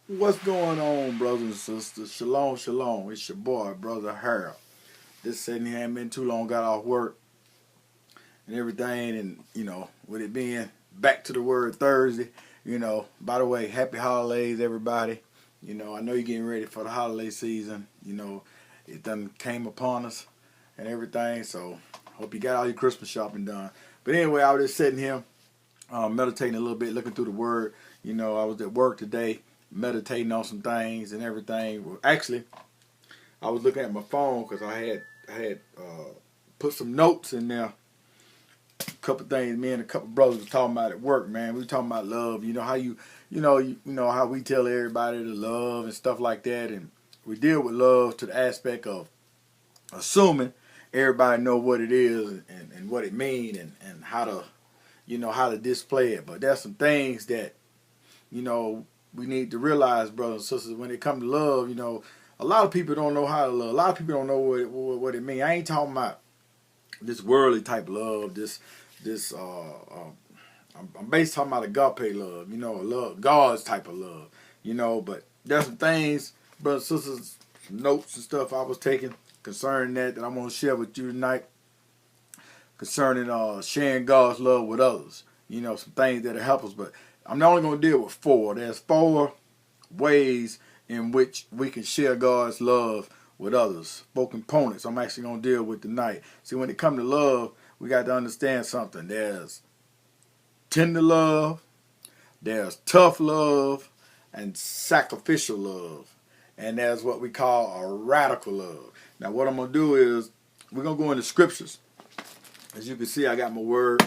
What's going on, brothers and sisters? Shalom, shalom. It's your boy, Brother Harold. Just sitting here, ain't been too long, got off work and everything, and with it being back to the word Thursday, by the way, happy holidays, everybody. I know you're getting ready for the holiday season. It done came upon us and everything, so hope you got all your Christmas shopping done. But anyway, I was just sitting here, meditating a little bit, looking through the word. I was at work today meditating on some things and everything. Well, actually, I was looking at my phone because I had put some notes in there. A couple things me and a couple brothers was talking about at work. Man, we were talking about love. You know how you know how we tell everybody to love and stuff like that, and we deal with love to the aspect of assuming everybody know what it is and what it means and how to how to display it. But there's some things that you know, we need to realize, brothers and sisters, when it comes to love, a lot of people don't know how to love. A lot of people don't know what it means. I ain't talking about this worldly type of love. I'm basically talking about agape love. Love God's type of love. But there's some things, brothers and sisters, some notes and stuff I was taking concerning that I'm gonna share with you tonight concerning sharing God's love with others. Some things that'll help us, but I'm only going to deal with four. There's four ways in which we can share God's love with others. Four components I'm actually going to deal with tonight. See, when it comes to love, we got to understand something. There's tender love, there's tough love, and sacrificial love. And there's what we call a radical love. Now, what I'm going to do is we're going to go into scriptures. As you can see, I got my word,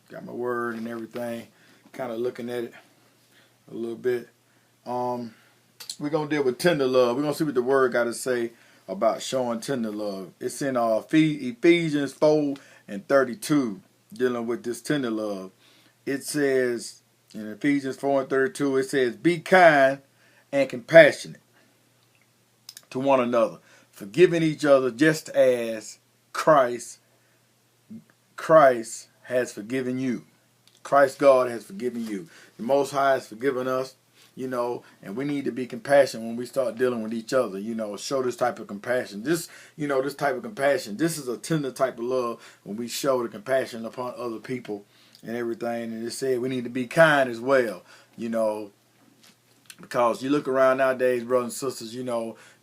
got my word and everything. Kind of looking at it a little bit. We're going to deal with tender love. We're going to see what the word got to say about showing tender love. It's in Ephesians 4 and 32, dealing with this tender love. It says, in Ephesians 4 and 32, it says, be kind and compassionate to one another, forgiving each other just as Christ has forgiven you. Christ God has forgiven you. The Most High has forgiven us, and we need to be compassionate when we start dealing with each other, show this type of compassion. This type of compassion, this is a tender type of love when we show the compassion upon other people and everything. And it said we need to be kind as well, because you look around nowadays, brothers and sisters,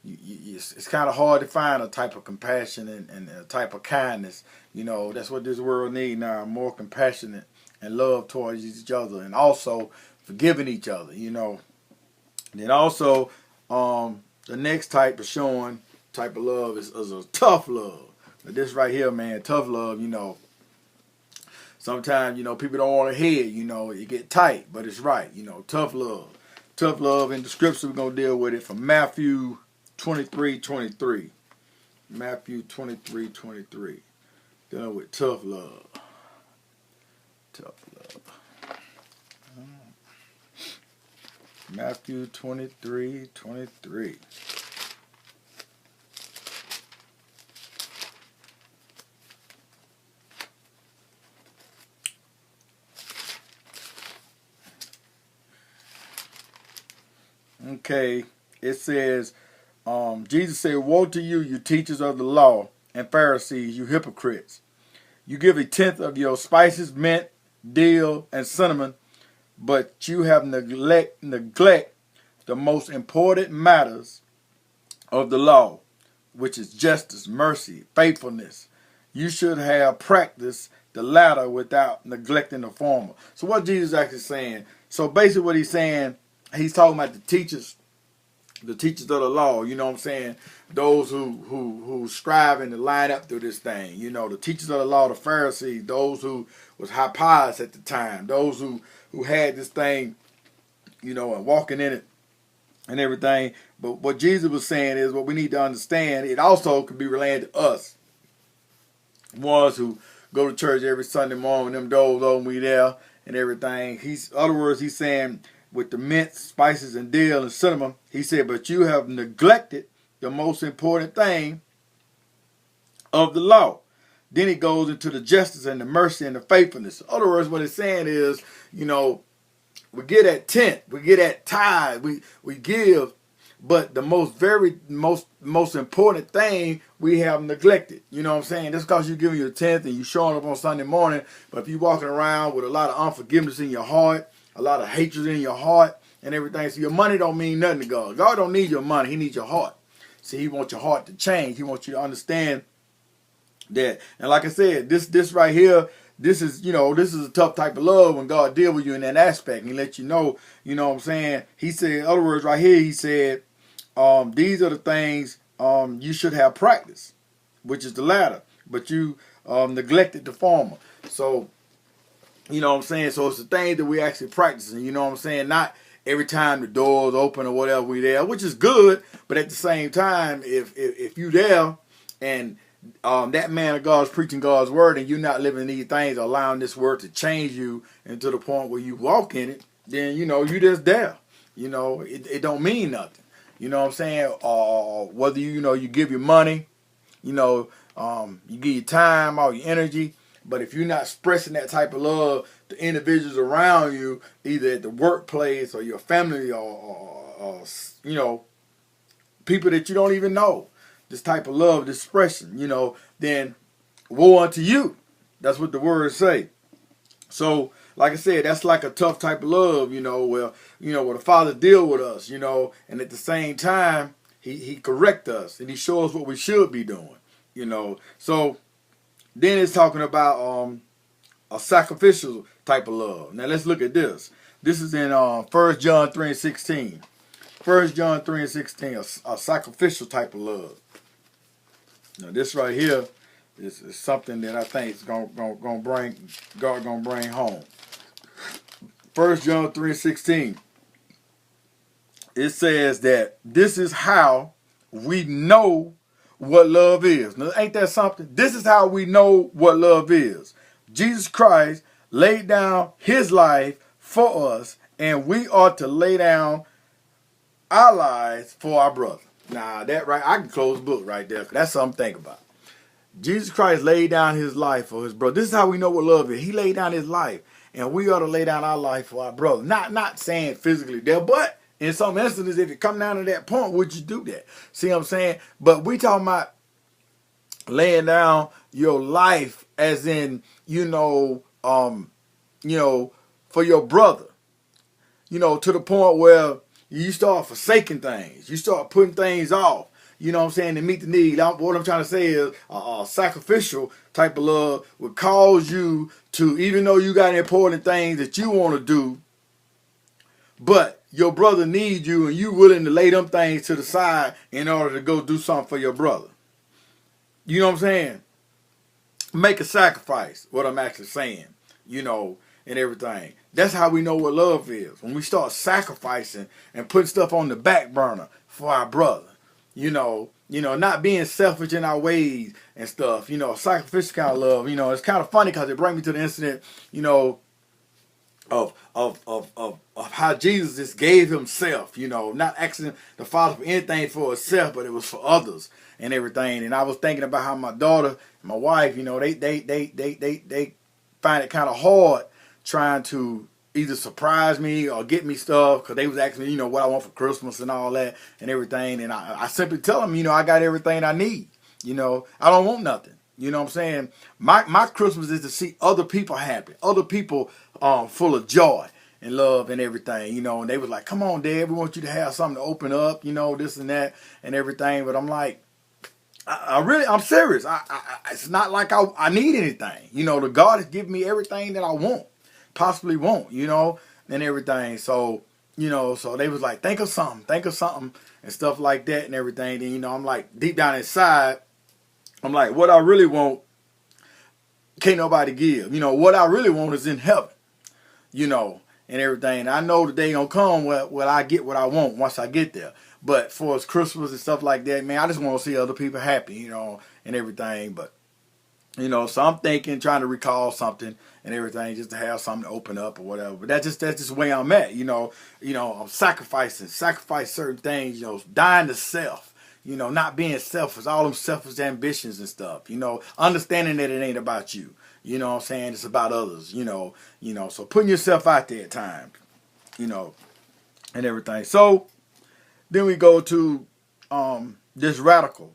it's kind of hard to find a type of compassion and a type of kindness. That's what this world needs now, more compassionate and love towards each other, and also forgiving each other. Then also, the next type of showing type of love is a tough love. But this right here, man, tough love. Sometimes people don't want to hear it. It get tight, but it's right. Tough love. Tough love in the scripture. We're gonna deal with it from Matthew 23:23. Matthew 23:23. Dealing with tough love. Tough love. Matthew 23:23. Okay, it says, Jesus said, woe to you, you teachers of the law and Pharisees, you hypocrites. You give a tenth of your spices, mint, dill, and cinnamon, but you have neglect the most important matters of the law, which is justice, mercy, faithfulness. You should have practiced the latter without neglecting the former. So what Jesus is actually saying, so basically what he's saying, he's talking about the teachers of the law, you know what I'm saying? Those who striving to line up through this thing, the teachers of the law, the Pharisees, those who was high pious at the time, those who had this thing, and walking in it and everything. But what Jesus was saying is what we need to understand. It also could be related to us, ones who go to church every Sunday morning, them those over we there and everything. Other words, he's saying, with the mint, spices, and dill and cinnamon, he said, but you have neglected the most important thing of the law. Then it goes into the justice and the mercy and the faithfulness. In other words, what it's saying is, we get at tenth, we get at tithe, we give, but the most important thing we have neglected. You know what I'm saying? That's because you're giving your tenth and you showing up on Sunday morning, but if you're walking around with a lot of unforgiveness in your heart, a lot of hatred in your heart and everything, so your money don't mean nothing to God. God don't need your money, he needs your heart. See, he wants your heart to change. He wants you to understand that. And like I said, this right here, this is a tough type of love when God deal with you in that aspect and he let you know what I'm saying. He said, in other words, right here, he said, these are the things you should have practiced, which is the latter, but you neglected the former. So, you know what I'm saying? So it's the things that we actually practicing, you know what I'm saying? Not every time the doors open or whatever we there, which is good, but at the same time, if you there and that man of God is preaching God's word and you're not living these things, allowing this word to change you and to the point where you walk in it, then you just there. It don't mean nothing. You know what I'm saying? Whether you give your money, you give your time, all your energy, but if you're not expressing that type of love to individuals around you, either at the workplace or your family or people that you don't even know, this type of love, this expression, then woe unto you. That's what the words say. So, like I said, that's like a tough type of love, where the Father deal with us, and at the same time, he correct us and he shows us what we should be doing, So then it's talking about a sacrificial type of love. Now let's look at this. This is in 1 John 3 and 16. 1 John 3 and 16, a sacrificial type of love. Now this right here is something that I think is gonna bring God gonna bring home. 1 John 3 and 16. It says that this is how we know what love is. Now, ain't that something? This is how we know what love is. Jesus Christ laid down his life for us, and we ought to lay down our lives for our brother. Now, that right, I can close the book right there. That's something to think about. Jesus Christ laid down his life for his brother. This is how we know what love is. He laid down his life, and we ought to lay down our life for our brother. Not saying physically there, but in some instances, if it come down to that point, would you do that? See what I'm saying? But we talking about laying down your life as in, for your brother. To the point where you start forsaking things. You start putting things off. You know what I'm saying? To meet the need. What I'm trying to say is a sacrificial type of love would cause you to, even though you got important things that you want to do, but your brother needs you and you willing to lay them things to the side in order to go do something for your brother. You know what I'm saying? Make a sacrifice, what I'm actually saying, and everything. That's how we know what love is. When we start sacrificing and putting stuff on the back burner for our brother. Not being selfish in our ways and stuff. Sacrificial kind of love. It's kind of funny because it brings me to the incident, of how Jesus just gave himself, not asking the Father for anything for himself, but it was for others and everything. And I was thinking about how my daughter and my wife, they find it kind of hard trying to either surprise me or get me stuff because they was asking me, what I want for Christmas and all that and everything. And I simply tell them, I got everything I need. I don't want nothing. You know what I'm saying? My Christmas is to see other people happy, other people full of joy and love and everything, and they was like, come on, Dad, we want you to have something to open up, this and that and everything. But I'm like, I'm serious. It's not like I need anything. The God has given me everything that I want, possibly want, and everything. So, so they was like, think of something and stuff like that and everything. Then, I'm like, deep down inside, I'm like, what I really want, can't nobody give. What I really want is in heaven, and everything. And I know the day gonna come where I get what I want once I get there. But for us Christmas and stuff like that, man, I just want to see other people happy, and everything. But, so I'm thinking, trying to recall something and everything, just to have something to open up or whatever. But that's just the way I'm at, I'm sacrifice certain things, dying to self. Not being selfish, all them selfish ambitions and stuff, understanding that it ain't about you. You know what I'm saying? It's about others, so putting yourself out there at times. you know, and everything. So then we go to this radical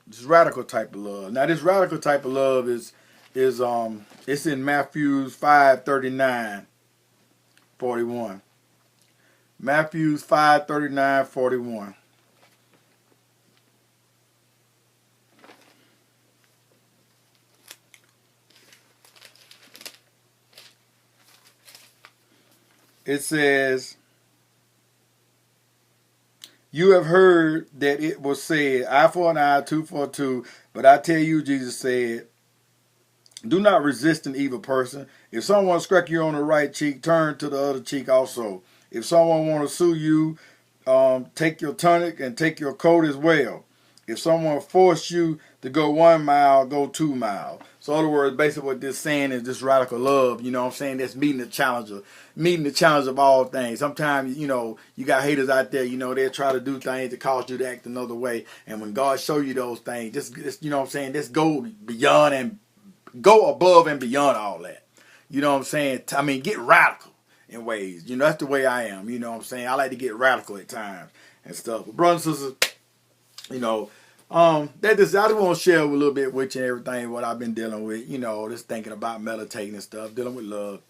type of love. Now this radical type of love is it's in Matthew 5:39-41. Matthew 5:39-41. It says, "You have heard that it was said, eye for an eye, tooth for a tooth. But I tell you," Jesus said, "do not resist an evil person. If someone scratch you on the right cheek, turn to the other cheek also. If someone want to sue you, take your tunic and take your coat as well. If someone force you to go 1 mile, go 2 miles." So in other words, basically what this saying is this radical love, you know what I'm saying, that's meeting the challenge of all things. Sometimes, you know, you got haters out there, you know, they'll try to do things to cause you to act another way. And when God show you those things, just you know what I'm saying, just go beyond and go above and beyond all that. You know what I'm saying? I mean, get radical in ways. You know, that's the way I am. You know what I'm saying? I like to get radical at times and stuff. But brothers and sisters, you know, that just I just want to share a little bit with you and everything what I've been dealing with. You know, just thinking about meditating and stuff, dealing with love.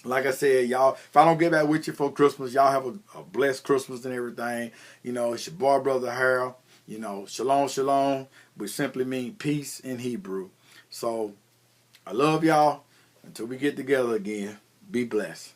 Like I said, y'all, if I don't get back with you for Christmas, y'all have a blessed Christmas and everything. You know, it's your boy, Brother Harold. You know, shalom, shalom, which simply means peace in Hebrew. So I love y'all. Until we get together again, be blessed.